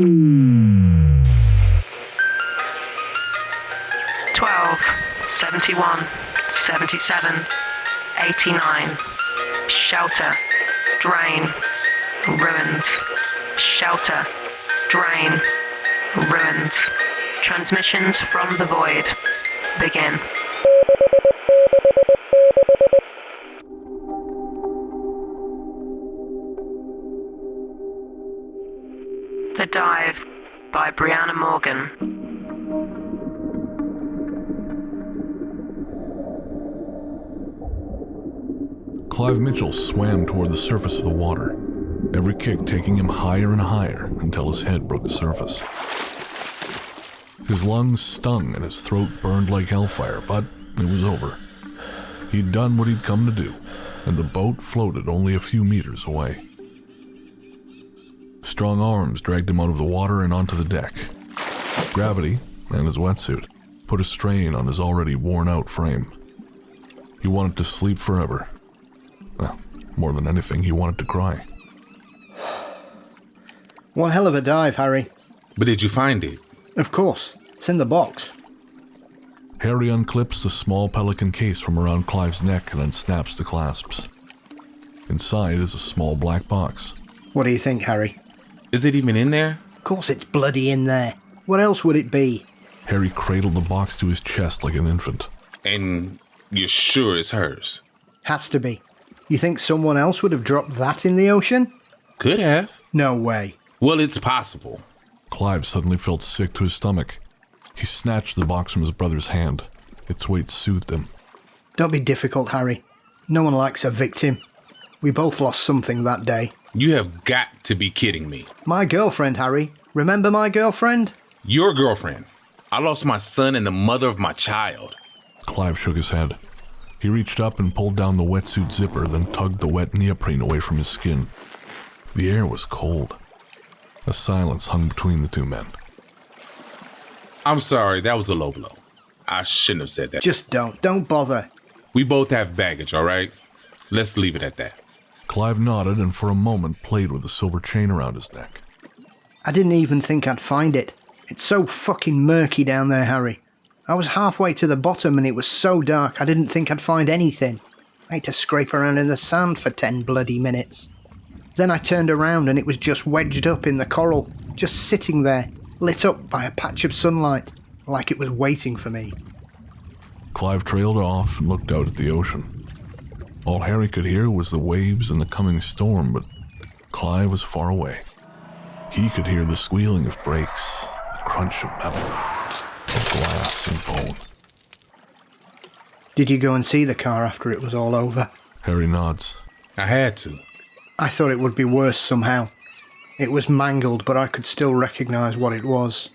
12, 71, 77, 89. Shelter, drain, ruins. Shelter, drain, ruins. Transmissions from the void. Begin. The Dive by Briana Morgan. Clive Mitchell swam toward the surface of the water, every kick taking him higher and higher until his head broke the surface. His lungs stung and his throat burned like hellfire, but it was over. He'd done what he'd come to do, and the boat floated only a few meters away. Strong arms dragged him out of the water and onto the deck. Gravity, and his wetsuit, put a strain on his already worn-out frame. He wanted to sleep forever. Well, more than anything, he wanted to cry. One hell of a dive, Harry. But did you find it? Of course. It's in the box. Harry unclips the small pelican case from around Clive's neck and unsnaps the clasps. Inside is a small black box. What do you think, Harry? Is it even in there? Of course it's bloody in there. What else would it be? Harry cradled the box to his chest like an infant. And you're sure it's hers? Has to be. You think someone else would have dropped that in the ocean? Could have. No way. Well, it's possible. Clive suddenly felt sick to his stomach. He snatched the box from his brother's hand. Its weight soothed him. Don't be difficult, Harry. No one likes a victim. We both lost something that day. You have got to be kidding me. My girlfriend, Harry. Remember my girlfriend? Your girlfriend. I lost my son and the mother of my child. Clive shook his head. He reached up and pulled down the wetsuit zipper, then tugged the wet neoprene away from his skin. The air was cold. A silence hung between the two men. I'm sorry, that was a low blow. I shouldn't have said that. Just don't. Don't bother. We both have baggage, all right? Let's leave it at that. Clive nodded and for a moment played with the silver chain around his neck. I didn't even think I'd find it. It's so fucking murky down there, Harry. I was halfway to the bottom and it was so dark I didn't think I'd find anything. I had to scrape around in the sand for 10 bloody minutes. Then I turned around and it was just wedged up in the coral, just sitting there, lit up by a patch of sunlight, like it was waiting for me. Clive trailed off and looked out at the ocean. All Harry could hear was the waves and the coming storm, but Clive was far away. He could hear the squealing of brakes, the crunch of metal, of glass and bone. Did you go and see the car after it was all over? Harry nods. I had to. I thought it would be worse somehow. It was mangled, but I could still recognise what it was.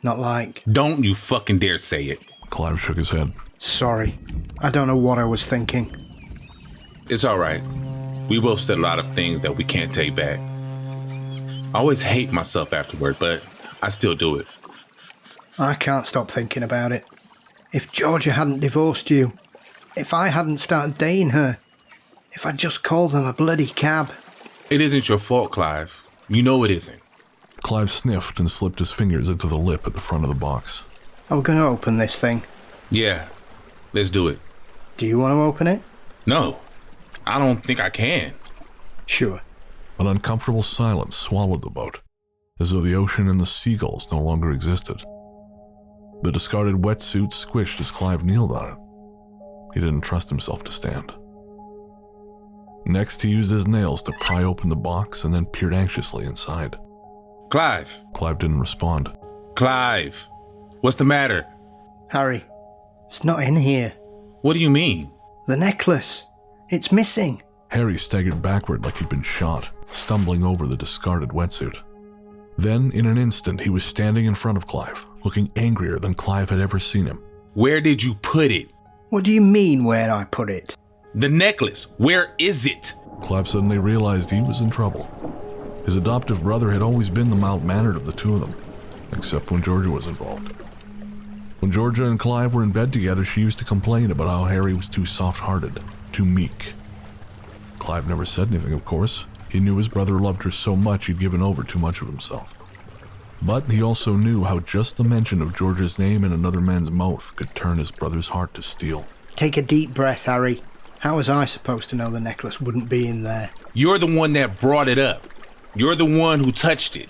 Not like... Don't you fucking dare say it. Clive shook his head. Sorry. I don't know what I was thinking. It's all right. We both said a lot of things that we can't take back. I always hate myself afterward, but I still do it. I can't stop thinking about it. If Georgia hadn't divorced you, if I hadn't started dating her, if I'd just called them a bloody cab. It isn't your fault, Clive. You know it isn't. Clive sniffed and slipped his fingers into the lip at the front of the box. I'm going to open this thing. Yeah, let's do it. Do you want to open it? No, I don't think I can. Sure. An uncomfortable silence swallowed the boat, as though the ocean and the seagulls no longer existed. The discarded wetsuit squished as Clive kneeled on it. He didn't trust himself to stand. Next, he used his nails to pry open the box and then peered anxiously inside. Clive! Clive didn't respond. Clive! What's the matter? Harry, it's not in here. What do you mean? The necklace. It's missing. Harry staggered backward like he'd been shot, stumbling over the discarded wetsuit. Then, in an instant, he was standing in front of Clive, looking angrier than Clive had ever seen him. Where did you put it? What do you mean, where I put it? The necklace. Where is it? Clive suddenly realized he was in trouble. His adoptive brother had always been the mild-mannered of the two of them, except when Georgia was involved. When Georgia and Clive were in bed together, she used to complain about how Harry was too soft-hearted, too meek. Clive never said anything, of course. He knew his brother loved her so much he'd given over too much of himself. But he also knew how just the mention of George's name in another man's mouth could turn his brother's heart to steel. Take a deep breath, Harry. How was I supposed to know the necklace wouldn't be in there? You're the one that brought it up. You're the one who touched it.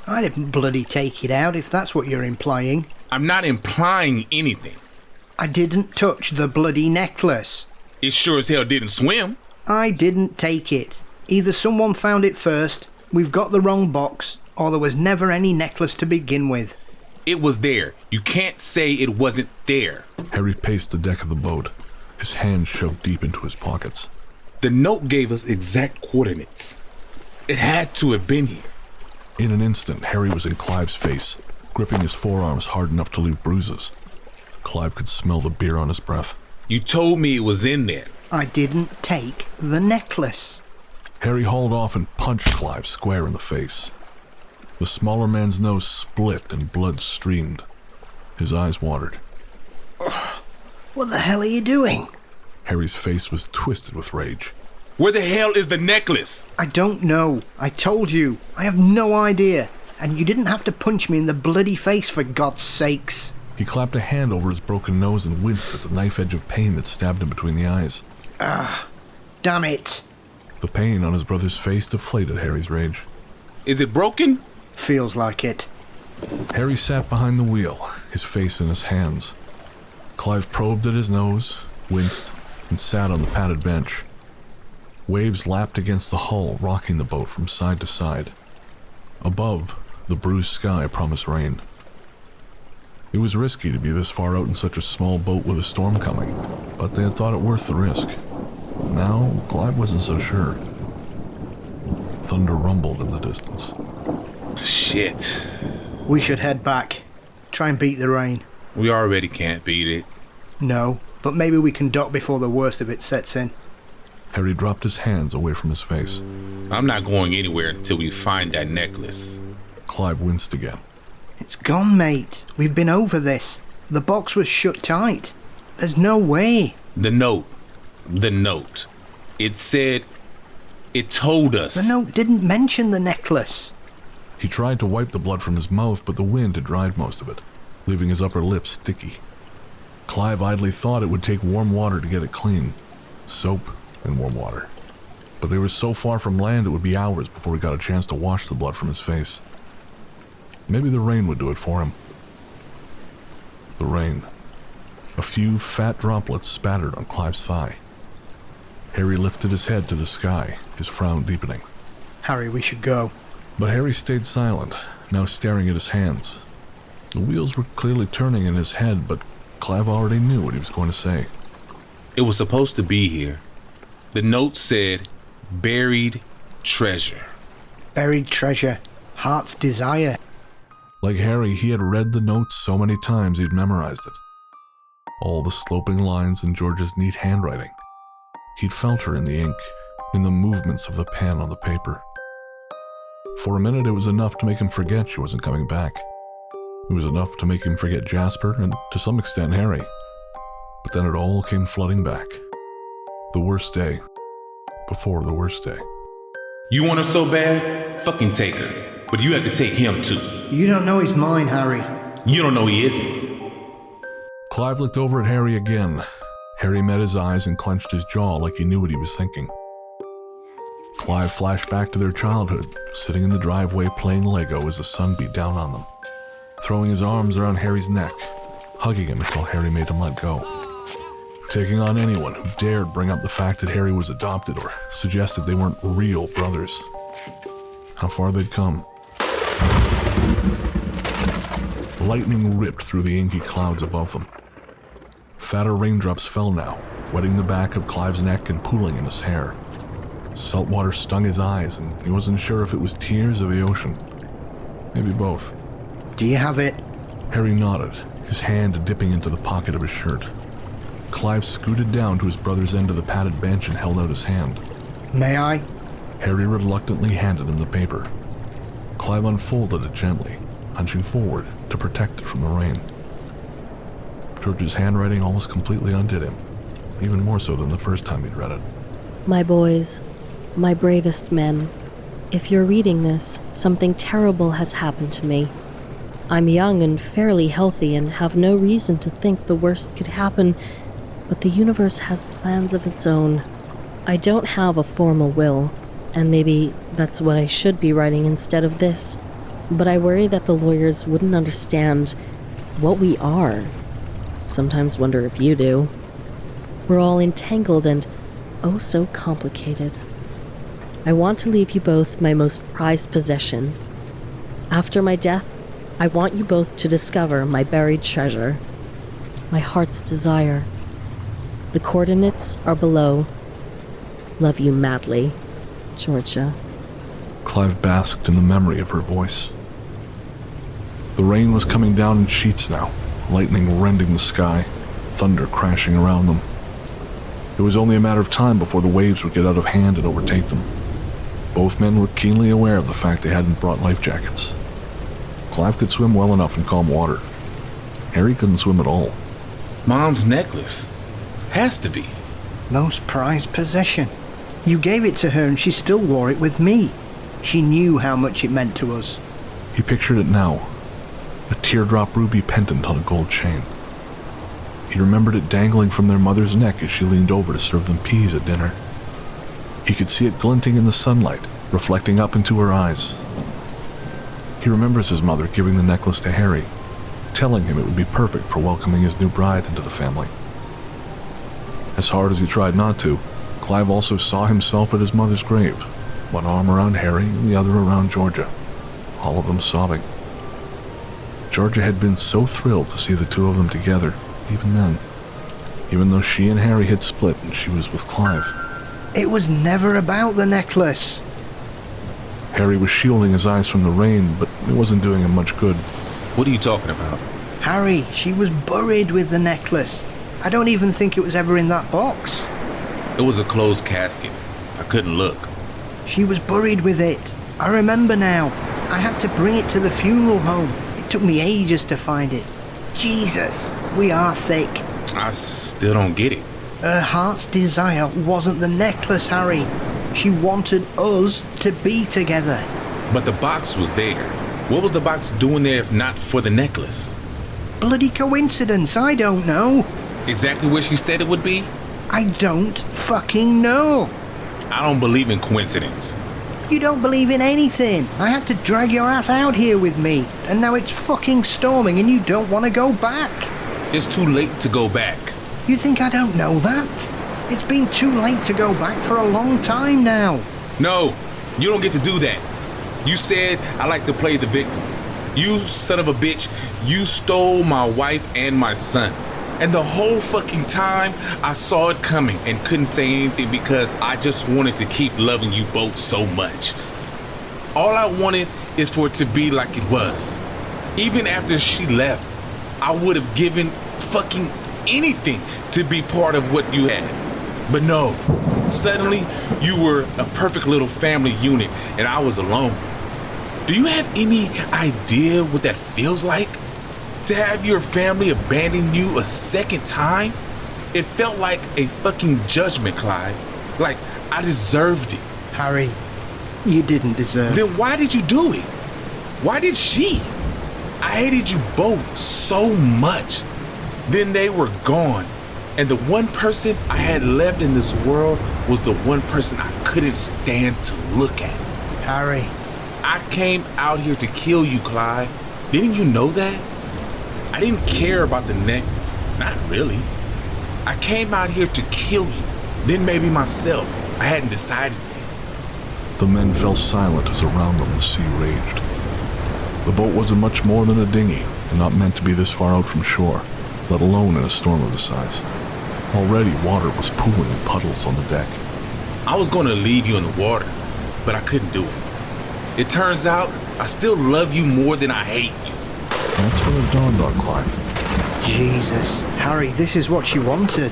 I didn't bloody take it out, if that's what you're implying. I'm not implying anything. I didn't touch the bloody necklace. It sure as hell didn't swim. I didn't take it. Either someone found it first, we've got the wrong box, or there was never any necklace to begin with. It was there. You can't say it wasn't there. Harry paced the deck of the boat, his hands shoved deep into his pockets. The note gave us exact coordinates. It had to have been here. In an instant, Harry was in Clive's face, gripping his forearms hard enough to leave bruises. Clive could smell the beer on his breath. You told me it was in there. I didn't take the necklace. Harry hauled off and punched Clive square in the face. The smaller man's nose split and blood streamed. His eyes watered. What the hell are you doing? Harry's face was twisted with rage. Where the hell is the necklace? I don't know. I told you. I have no idea. And you didn't have to punch me in the bloody face, for God's sakes. He clapped a hand over his broken nose and winced at the knife edge of pain that stabbed him between the eyes. Damn it. The pain on his brother's face deflated Harry's rage. Is it broken? Feels like it. Harry sat behind the wheel, his face in his hands. Clive probed at his nose, winced, and sat on the padded bench. Waves lapped against the hull, rocking the boat from side to side. Above, the bruised sky promised rain. It was risky to be this far out in such a small boat with a storm coming, but they had thought it worth the risk. Now, Clive wasn't so sure. Thunder rumbled in the distance. Shit. We should head back. Try and beat the rain. We already can't beat it. No, but maybe we can dock before the worst of it sets in. Harry dropped his hands away from his face. I'm not going anywhere until we find that necklace. Clive winced again. It's gone, mate. We've been over this. The box was shut tight. There's no way. The note. It told us. The note didn't mention the necklace. He tried to wipe the blood from his mouth, but the wind had dried most of it, leaving his upper lip sticky. Clive idly thought it would take warm water to get it clean. Soap and warm water. But they were so far from land it would be hours before he got a chance to wash the blood from his face. Maybe the rain would do it for him. The rain. A few fat droplets spattered on Clive's thigh. Harry lifted his head to the sky, his frown deepening. Harry, we should go. But Harry stayed silent, now staring at his hands. The wheels were clearly turning in his head, but Clive already knew what he was going to say. It was supposed to be here. The note said, buried treasure. Buried treasure. Heart's desire. Like Harry, he had read the note so many times he'd memorized it. All the sloping lines in George's neat handwriting. He'd felt her in the ink, in the movements of the pen on the paper. For a minute, it was enough to make him forget she wasn't coming back. It was enough to make him forget Jasper and, to some extent, Harry. But then it all came flooding back. The worst day. Before the worst day. You want her so bad? Fucking take her. But you have to take him too. You don't know his mind, Harry. You don't know he isn't. Clive looked over at Harry again. Harry met his eyes and clenched his jaw like he knew what he was thinking. Clive flashed back to their childhood, sitting in the driveway playing Lego as the sun beat down on them, throwing his arms around Harry's neck, hugging him until Harry made him let go. Taking on anyone who dared bring up the fact that Harry was adopted or suggested they weren't real brothers. How far they'd come. Lightning ripped through the inky clouds above them. Fatter raindrops fell now, wetting the back of Clive's neck and pooling in his hair. Salt water stung his eyes, and he wasn't sure if it was tears or the ocean. Maybe both. Do you have it? Harry nodded, his hand dipping into the pocket of his shirt. Clive scooted down to his brother's end of the padded bench and held out his hand. May I? Harry reluctantly handed him the paper. Clive unfolded it gently, hunching forward to protect it from the rain. George's handwriting almost completely undid him, even more so than the first time he'd read it. My boys, my bravest men, if you're reading this, something terrible has happened to me. I'm young and fairly healthy and have no reason to think the worst could happen, but the universe has plans of its own. I don't have a formal will, and maybe that's what I should be writing instead of this, but I worry that the lawyers wouldn't understand what we are. Sometimes wonder if you do. We're all entangled and oh so complicated. I want to leave you both my most prized possession. After my death, I want you both to discover my buried treasure, my heart's desire. The coordinates are below. Love you madly, Georgia. Clive basked in the memory of her voice. The rain was coming down in sheets now, lightning rending the sky, thunder crashing around them. It was only a matter of time before the waves would get out of hand and overtake them. Both men were keenly aware of the fact they hadn't brought life jackets. Clive could swim well enough in calm water. Harry couldn't swim at all. Mom's necklace. Has to be. Most prized possession. You gave it to her and she still wore it with me. She knew how much it meant to us. He pictured it now, a teardrop ruby pendant on a gold chain. He remembered it dangling from their mother's neck as she leaned over to serve them peas at dinner. He could see it glinting in the sunlight, reflecting up into her eyes. He remembers his mother giving the necklace to Harry, telling him it would be perfect for welcoming his new bride into the family. As hard as he tried not to, Clive also saw himself at his mother's grave, one arm around Harry and the other around Georgia, all of them sobbing. Georgia had been so thrilled to see the two of them together, even then, even though she and Harry had split and she was with Clive. It was never about the necklace. Harry was shielding his eyes from the rain, but it wasn't doing him much good. What are you talking about? Harry, she was buried with the necklace. I don't even think it was ever in that box. It was a closed casket. I couldn't look. She was buried with it. I remember now. I had to bring it to the funeral home. It took me ages to find it. Jesus, we are thick. I still don't get it. Her heart's desire wasn't the necklace, Harry. She wanted us to be together. But the box was there. What was the box doing there if not for the necklace? Bloody coincidence, I don't know. Exactly where she said it would be? I don't fucking know. I don't believe in coincidence. You don't believe in anything. I had to drag your ass out here with me, and now it's fucking storming and you don't want to go back. It's too late to go back. You think I don't know that? It's been too late to go back for a long time now. No, you don't get to do that. You said I like to play the victim. You son of a bitch, you stole my wife and my son. And the whole fucking time, I saw it coming and couldn't say anything because I just wanted to keep loving you both so much. All I wanted is for it to be like it was. Even after she left, I would have given fucking anything to be part of what you had. But no, suddenly you were a perfect little family unit and I was alone. Do you have any idea what that feels like? To have your family abandon you a second time? It felt like a fucking judgment, Clive. Like I deserved it. Harry, you didn't deserve it. Then why did you do it? Why did she? I hated you both so much. Then they were gone. And the one person I had left in this world was the one person I couldn't stand to look at. Harry. I came out here to kill you, Clive. Didn't you know that? I didn't care about the necklace. Not really. I came out here to kill you. Then maybe myself. I hadn't decided yet. The men fell silent as around them the sea raged. The boat wasn't much more than a dinghy and not meant to be this far out from shore, let alone in a storm of this size. Already water was pooling in puddles on the deck. I was going to leave you in the water, but I couldn't do it. It turns out I still love you more than I hate you. That's when it dawned on Clive. Jesus, Harry, this is what she wanted.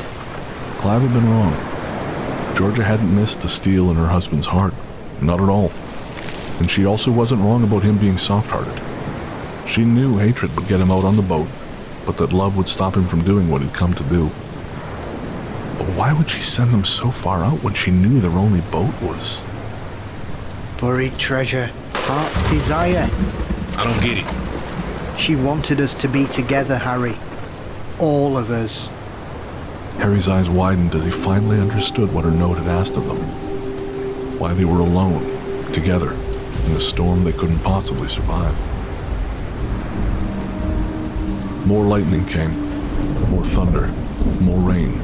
Clive had been wrong. Georgia hadn't missed the steel in her husband's heart. Not at all. And she also wasn't wrong about him being soft-hearted. She knew hatred would get him out on the boat, but that love would stop him from doing what he'd come to do. But why would she send them so far out when she knew their only boat was... Buried treasure, heart's desire. I don't get it. She wanted us to be together, Harry. All of us. Harry's eyes widened as he finally understood what her note had asked of them. Why they were alone, together, in a storm they couldn't possibly survive. More lightning came, more thunder, more rain,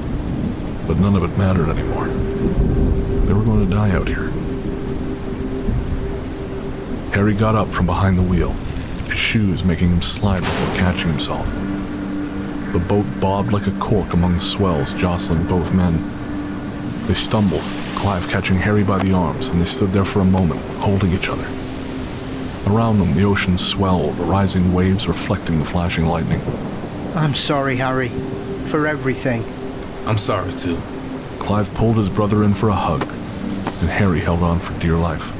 but none of it mattered anymore. They were going to die out here. Harry got up from behind the wheel, his shoes making him slide before catching himself. The boat bobbed like a cork among the swells, jostling both men. They stumbled, Clive catching Harry by the arms, and they stood there for a moment, holding each other. Around them, the ocean swelled, the rising waves reflecting the flashing lightning. I'm sorry, Harry, for everything. I'm sorry, too. Clive pulled his brother in for a hug, and Harry held on for dear life.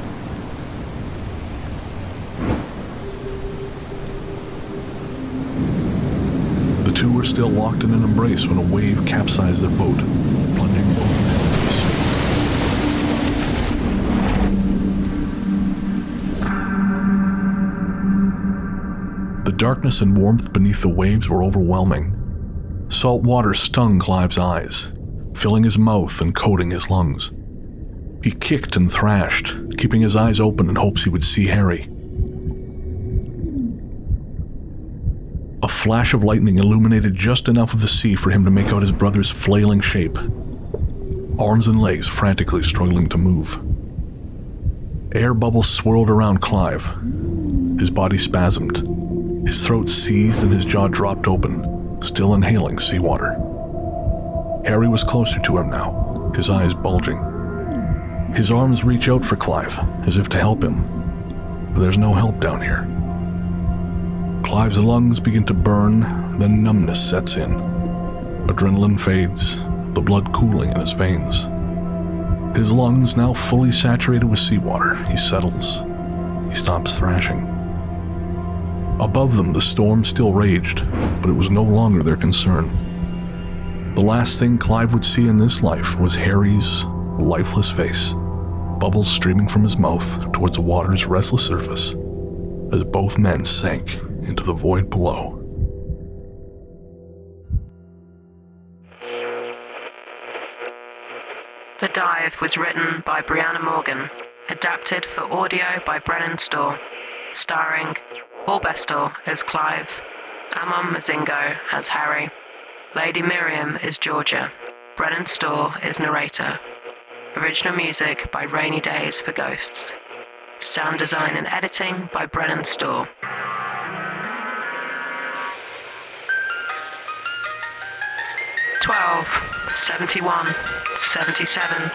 The two were still locked in an embrace when a wave capsized their boat, plunging both men into the sea. The darkness and warmth beneath the waves were overwhelming. Salt water stung Clive's eyes, filling his mouth and coating his lungs. He kicked and thrashed, keeping his eyes open in hopes he would see Harry. A flash of lightning illuminated just enough of the sea for him to make out his brother's flailing shape, arms and legs frantically struggling to move. Air bubbles swirled around Clive. His body spasmed. His throat seized and his jaw dropped open, still inhaling seawater. Harry was closer to him now, his eyes bulging. His arms reach out for Clive, as if to help him, but there's no help down here. Clive's lungs begin to burn, then numbness sets in. Adrenaline fades, the blood cooling in his veins. His lungs now fully saturated with seawater, he settles. He stops thrashing. Above them, the storm still raged, but it was no longer their concern. The last thing Clive would see in this life was Harry's lifeless face, bubbles streaming from his mouth towards the water's restless surface as both men sank into the void below. The Dive was written by Briana Morgan, adapted for audio by Brennan Storr, starring Bestall as Clive, Amon Mazingo as Harry, Lady Mariam is Georgia, Brennan Storr is Narrator. Original music by Rainy Days for Ghosts. Sound design and editing by Brennan Storr. "12, 71, 77,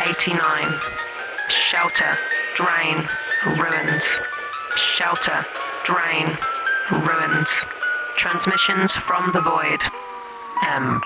89. Shelter, drain, ruins. Shelter, drain, ruins. Transmissions from the Void. M.